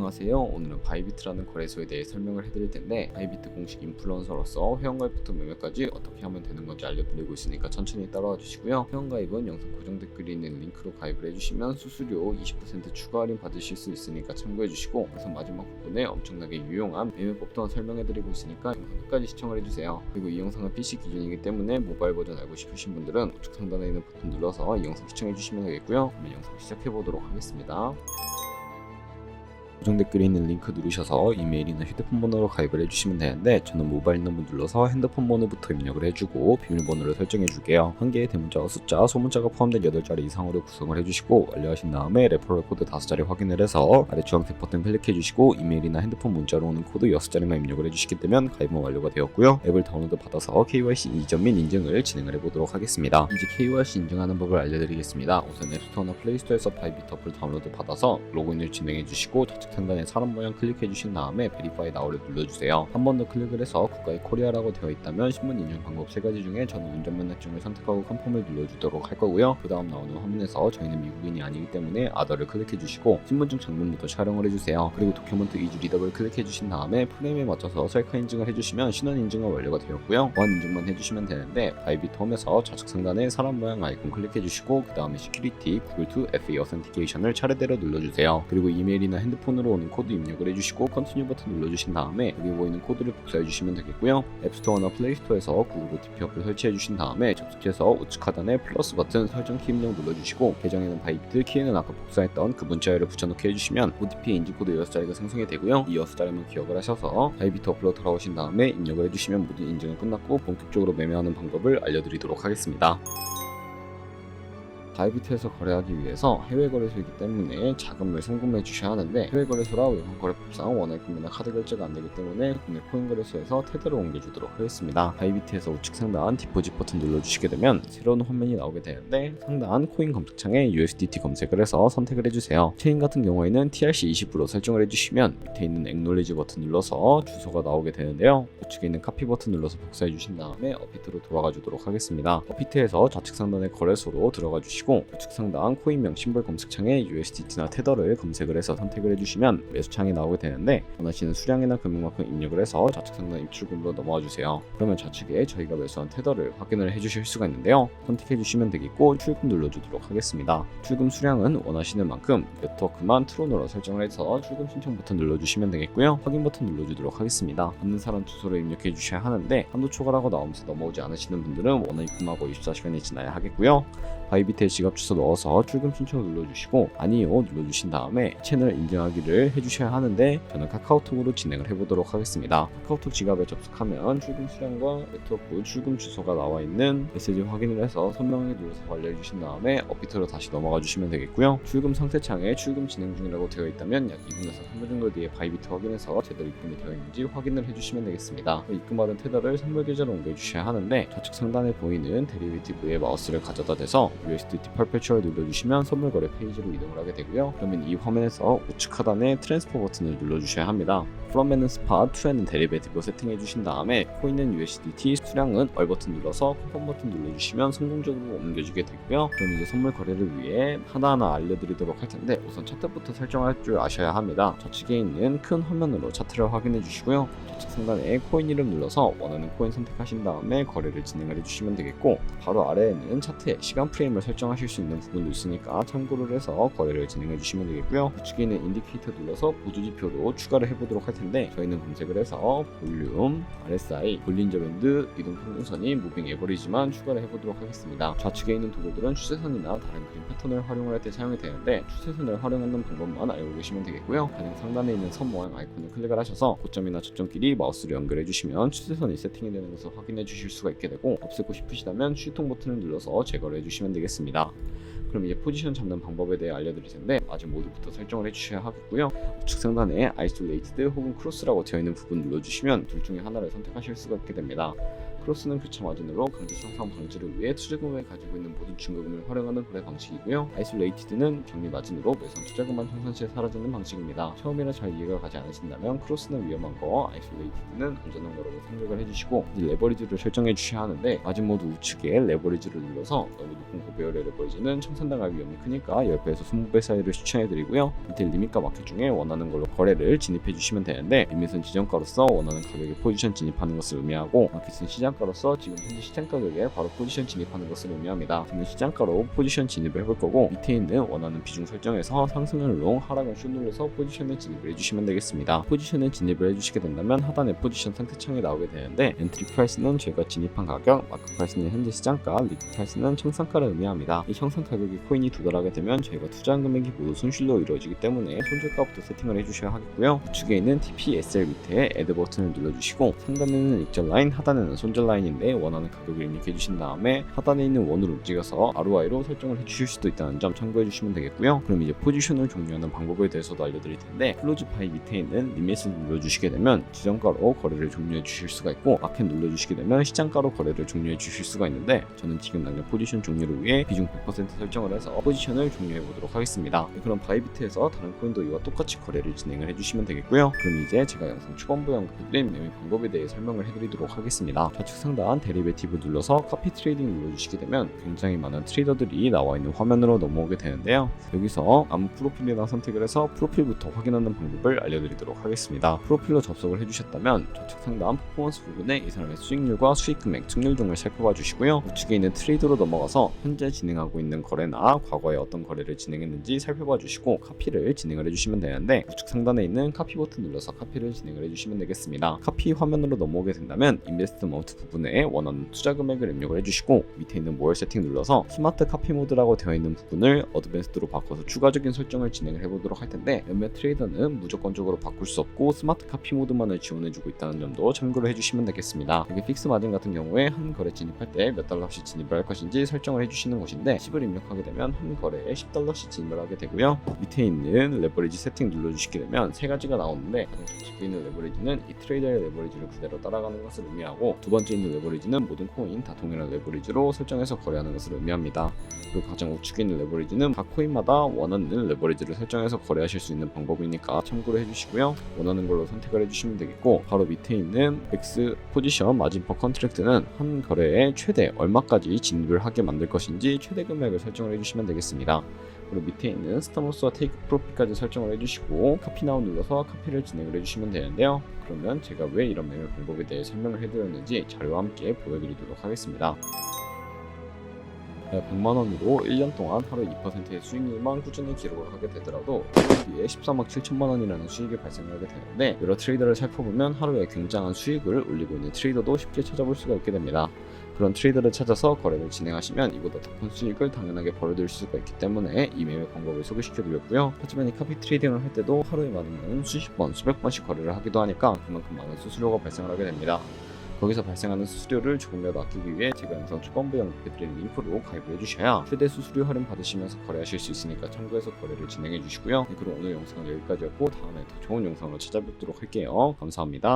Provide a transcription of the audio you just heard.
안녕하세요. 오늘은 바이비트라는 거래소에 대해 설명을 해드릴 텐데, 바이비트 공식 인플루언서로서 회원가입부터 매매까지 어떻게 하면 되는 건지 알려드리고 있으니까 천천히 따라와 주시고요. 회원가입은 영상 고정 댓글에 있는 링크로 가입을 해주시면 수수료 20% 추가 할인 받으실 수 있으니까 참고해 주시고, 그래서 마지막 부분에 엄청나게 유용한 매매법도 설명해드리고 있으니까 영상 끝까지 시청을 해주세요. 그리고 이 영상은 PC 기준이기 때문에 모바일 버전 알고 싶으신 분들은 우측 상단에 있는 버튼 눌러서 이 영상 시청해 주시면 되겠고요. 그러면 영상 시작해 보도록 하겠습니다. 고정 댓글에 있는 링크 누르셔서 이메일이나 휴대폰 번호로 가입을 해주시면 되는데, 저는 모바일 넘버 눌러서 핸드폰 번호부터 입력을 해주고 비밀번호를 설정해 줄게요. 한 개의 대문자와 숫자, 소문자가 포함된 8자리 이상으로 구성을 해주시고, 완료하신 다음에 레퍼럴 코드 5자리 확인을 해서 아래 주황색 버튼 클릭해 주시고 이메일이나 핸드폰 문자로 오는 코드 6자리만 입력을 해주시게 되면 가입은 완료가 되었고요. 앱을 다운로드 받아서 KYC 이전 및 인증을 진행을 해보도록 하겠습니다. 이제 KYC 인증하는 법을 알려드리겠습니다. 우선 앱스토어나 플레이스토어에서 바이비트 어플 다운로드 받아서 로그인을 진행해 주시고, 좌측 상단에 사람 모양 클릭해 주신 다음에 베리파이 나우를 눌러주세요. 한 번 더 클릭을 해서 국가의 코리아라고 되어 있다면 신분 인증 방법 3가지 중에 저는 운전 면허증을 선택하고 컨펌을 눌러주도록 할 거고요. 그 다음 나오는 화면에서 저희는 미국인이 아니기 때문에 아더를 클릭해 주시고 신분증 장면부터 촬영을 해주세요. 그리고 도큐먼트 이주 리더블 클릭해 주신 다음에 프레임에 맞춰서 셀카 인증을 해주시면 신원 인증은 완료가 되었고요. 보안 인증만 해주시면 되는데, 바이비트 홈에서 좌측 상단에 사람 모양 아이콘 클릭해 주시고, 그 다음에 시큐리티 구글2 FA 어센티케이션을 차례대로 눌러주세요. 그리고 이메일이나 핸드폰으로 오는 코드 입력을 해주시고 컨티뉴 버튼 눌러주신 다음에 여기 보이는 코드를 복사해 주시면 되겠고요. 앱스토어나 플레이스토어에서 구글 OTP 어플 설치해 주신 다음에 접속해서 우측 하단에 플러스 버튼 설정 키 입력 눌러주시고, 계정에는 바이비트, 키에는 아까 복사했던 그 문자열을 붙여넣기 해주시면 OTP 인증 코드 6자리가 생성이 되고요. 이 6자리만 기억을 하셔서 바이비트 어플로 돌아오신 다음에 입력을 해주시면 모든 인증은 끝났고 본격적으로 매매하는 방법을 알려드리도록 하겠습니다. 바이비트에서 거래하기 위해서 해외 거래소이기 때문에 자금을 송금해 주셔야 하는데, 해외 거래소라 외국 거래법상 원화의 구매나 카드 결제가 안 되기 때문에 국내 코인 거래소에서 테더로 옮겨주도록 하겠습니다. 바이비트에서 우측 상단 디포짓 버튼 눌러주시게 되면 새로운 화면이 나오게 되는데, 상단 코인 검색창에 USDT 검색을 해서 선택을 해주세요. 체인 같은 경우에는 TRC 20으로 설정을 해주시면 밑에 있는 Acknowledge 버튼 눌러서 주소가 나오게 되는데요. 우측에 있는 카피 버튼 눌러서 복사해 주신 다음에 업비트로 돌아가 주도록 하겠습니다. 업비트에서 좌측 상단의 거래소로 들어가 주시고, 우측 상단 코인명 심볼 검색창에 USDT나 테더를 검색을 해서 선택을 해주시면 매수창이 나오게 되는데, 원하시는 수량이나 금액만큼 입력을 해서 좌측 상단 입출금으로 넘어와 주세요. 그러면 좌측에 저희가 매수한 테더를 확인을 해주실 수가 있는데요. 선택해 주시면 되겠고 출금 눌러주도록 하겠습니다. 출금 수량은 원하시는 만큼 네트워크만 트론으로 설정을 해서 출금 신청 버튼 눌러주시면 되겠고요. 확인 버튼 눌러주도록 하겠습니다. 받는 사람 주소를 입력해 주셔야 하는데, 한도 초과라고 나오면서 넘어오지 않으시는 분들은 원화 입금하고 24시간이 지나야 하겠고요. 바이비트의 지갑 주소 넣어서 출금 신청을 눌러주시고 아니요 눌러주신 다음에 채널 인증하기를 해주셔야 하는데, 저는 카카오톡으로 진행을 해보도록 하겠습니다. 카카오톡 지갑에 접속하면 출금 수량과 네트워크 출금 주소가 나와 있는 메시지 확인을 해서 선명하게 눌러서 완료해주신 다음에 업비트로 다시 넘어가 주시면 되겠고요. 출금 상태창에 출금 진행 중이라고 되어 있다면 약 2분에서 3분 정도 뒤에 바이비트 확인해서 제대로 입금이 되어 있는지 확인을 해주시면 되겠습니다. 입금받은 테더를 선물 계좌로 옮겨주셔야 하는데, 좌측 상단에 보이는 데리베이티브에 마우스를 가져다 대서 USDT 퍼페추얼 눌러주시면 선물 거래 페이지로 이동을 하게 되고요. 그러면 이 화면에서 우측 하단에 트랜스퍼 버튼을 눌러주셔야 합니다. From에는 스팟, to에는 데리베이티브 세팅해 주신 다음에 코인은 USDT, 수량은 얼 버튼 눌러서 쿠폰 버튼 눌러주시면 성공적으로 옮겨주게 되고요. 그럼 이제 선물 거래를 위해 하나하나 알려드리도록 할 텐데, 우선 차트부터 설정할 줄 아셔야 합니다. 좌측에 있는 큰 화면으로 차트를 확인해 주시고요. 좌측 상단에 코인 이름 눌러서 원하는 코인 선택하신 다음에 거래를 진행을 해주시면 되겠고, 바로 아래에는 차트에 시간 프레임을 설정하실 수 있는 부분도 있으니까 참고를 해서 거래를 진행해 주시면 되겠고요. 우측에 있는 인디케이터 눌러서 보조지표로 추가를 해보도록 할 텐데, 저희는 검색을 해서 볼륨, RSI, 볼린저 밴드, 이동 평균선이 무빙 에버리지만 추가를 해보도록 하겠습니다. 좌측에 있는 도구들은 추세선이나 다른 그림 패턴을 활용할 때 사용이 되는데, 추세선을 활용하는 방법만 알고 계시면 되겠고요. 가장 상단에 있는 선 모양 아이콘을 클릭을 하셔서 고점이나 저점끼리 마우스를 연결해 주시면 추세선이 세팅이 되는 것을 확인해 주실 수가 있게 되고, 없애고 싶으시다면 휴통 버튼을 눌러서 제거를 해주시면 되겠습니다. 그럼 이제 포지션 잡는 방법에 대해 알려드릴 텐데, 아직 모두부터 설정을 해주셔야 하겠고요. 우측 상단에 Isolated 혹은 Cross라고 되어 있는 부분 눌러주시면 둘 중에 하나를 선택하실 수가 있게 됩니다. 크로스는 교차 마진으로 강제 상상 방지를 위해 투자금을 가지고 있는 모든 증거금을 활용하는 거래 방식이고요. 아이솔레이티드는 격리 마진으로 매선 투자금만 청산 시에 사라지는 방식입니다. 처음이라 잘 이해가 가지 않으신다면 크로스는 위험한 거, 아이솔레이티드는 안전한 거라고 생각을 해주시고, 이제 레버리지를 설정해 주셔야 하는데 마진 모드 우측에 레버리지를 눌러서 너무 높은 고배열의 레버리지는 청산당할 위험이 크니까 10배에서 20배 사이를 추천해드리고요. 밑에 리밋과 마켓 중에 원하는 걸로 거래를 진입해 주시면 되는데, 리밋은 지정가로서 원하는 가격에 포지션 진입하는 것을 의미하고, 마켓은 시장가로서 지금 현재 시장 가격에 바로 포지션 진입하는 것을 의미합니다. 저는 시장가로 포지션 진입을 해볼 거고, 밑에 있는 원하는 비중 설정에서 상승은 롱, 하락은 숏 눌러서 포지션에 진입을 해주시면 되겠습니다. 포지션에 진입을 해주시게 된다면 하단에 포지션 상태창이 나오게 되는데, 엔트리 프라이스는 저희가 진입한 가격, 마크 프라이스는 현재 시장가, 리드 프라이스는 청산가를 의미합니다. 이 청산 가격이 코인이 도달하게 되면 저희가 투자한 금액이 모두 손실로 이루어지기 때문에 손절가부터 세팅을 해주셔야 하겠고요. 우측에 있는 TPSL 밑에 애드 버튼을 눌러주시고, 상단에는 익절 라인, 하단에는 손절 라인인데 원하는 가격을 입력해 주신 다음에 하단에 있는 원으로 움직여서 ROI로 설정을 해주실 수도 있다는 점 참고해 주시면 되겠고요. 그럼 이제 포지션을 종료하는 방법에 대해서도 알려드릴 텐데, 클로즈 바이 밑에 있는 리밋을 눌러주시게 되면 지정가로 거래를 종료해 주실 수가 있고, 마켓 눌러주시게 되면 시장가로 거래를 종료해 주실 수가 있는데, 저는 지금 당장 포지션 종료를 위해 비중 100% 설정을 해서 포지션을 종료해 보도록 하겠습니다. 그럼 바이비트에서 다른 코인도 이와 똑같이 거래를 진행을 해주시면 되겠고요. 그럼 이제 제가 영상 초반부에 언급해드린 매매 방법에 대해 설명을 해드리도록 하겠습니다. 좌측 상단 데리베티브 눌러서 카피 트레이딩 눌러주시게 되면 굉장히 많은 트레이더들이 나와 있는 화면으로 넘어오게 되는데요. 여기서 아무 프로필이나 선택을 해서 프로필부터 확인하는 방법을 알려드리도록 하겠습니다. 프로필로 접속을 해주셨다면 좌측 상단 퍼포먼스 부분에 이 사람의 수익률과 수익 금액, 승률 등을 살펴봐 주시고요. 우측에 있는 트레이더로 넘어가서 현재 진행하고 있는 거래나 과거에 어떤 거래를 진행했는지 살펴봐 주시고 카피를 진행을 해주시면 되는데, 우측 상단에 있는 카피 버튼 눌러서 카피를 진행을 해주시면 되겠습니다. 카피 화면으로 넘어오게 된다면 인베스트먼트 부분에 원하는 투자 금액을 입력을 해주시고, 밑에 있는 모어 세팅 눌러서 스마트 카피 모드라고 되어 있는 부분을 어드밴스드로 바꿔서 추가적인 설정을 진행을 해보도록 할 텐데, 몇몇 트레이더는 무조건적으로 바꿀 수 없고 스마트 카피 모드만을 지원해주고 있다는 점도 참고를 해주시면 되겠습니다. 여기 픽스 마진 같은 경우에 한 거래 진입할 때 몇 달러씩 진입을 할 것인지 설정을 해주시는 곳인데, 10을 입력하게 되면 한 거래에 10달러씩 진입을 하게 되고요. 밑에 있는 레버리지 세팅 눌러주시게 되면 세 가지가 나오는데, 가장 좌측에 있는 레버리지는 이 트레이더의 레버리지를 그대로 따라가는 것을 의미하고, 두 번째 있는 레버리지는 모든 코인 다 동일한 레버리지로 설정해서 거래하는 것을 의미합니다. 그리고 가장 우측에 있는 레버리지는 각 코인마다 원하는 레버리지를 설정해서 거래하실 수 있는 방법이니까 참고를 해주시고요. 원하는 걸로 선택을 해주시면 되겠고, 바로 밑에 있는 X 포지션 마진 퍼 컨트랙트는 한 거래에 최대 얼마까지 진입을 하게 만들 것인지 최대 금액을 설정을 해주시면 되겠습니다. 그리고 밑에 있는 스타머스와 테이크 프로핏까지 설정을 해주시고 카피 나우 눌러서 카피를 진행을 해주시면 되는데요. 그러면 제가 왜 이런 매매 방법에 대해 설명을 해드렸는지 자료와 함께 보여드리도록 하겠습니다. 100만원으로 1년 동안 하루 2%의 수익률만 꾸준히 기록을 하게 되더라도 1년 뒤에 13억 7천만원이라는 수익이 발생하게 되는데, 여러 트레이더를 살펴보면 하루에 굉장한 수익을 올리고 있는 트레이더도 쉽게 찾아볼 수가 있게 됩니다. 그런 트레이더를 찾아서 거래를 진행하시면 이보다 더 큰 수익을 당연하게 벌어들일 수가 있기 때문에 이 매매 방법을 소개시켜드렸고요. 하지만 이 카피 트레이딩을 할 때도 하루에 많으면 수십 번, 수백 번씩 거래를 하기도 하니까 그만큼 많은 수수료가 발생을 하게 됩니다. 거기서 발생하는 수수료를 조금이라도 아끼기 위해 제가 영상 초반부에 언급해드린 링크로 가입을 해주셔야 최대 수수료 할인 받으시면서 거래하실 수 있으니까 참고해서 거래를 진행해 주시고요. 그럼 오늘 영상은 여기까지였고, 다음에 더 좋은 영상으로 찾아뵙도록 할게요. 감사합니다.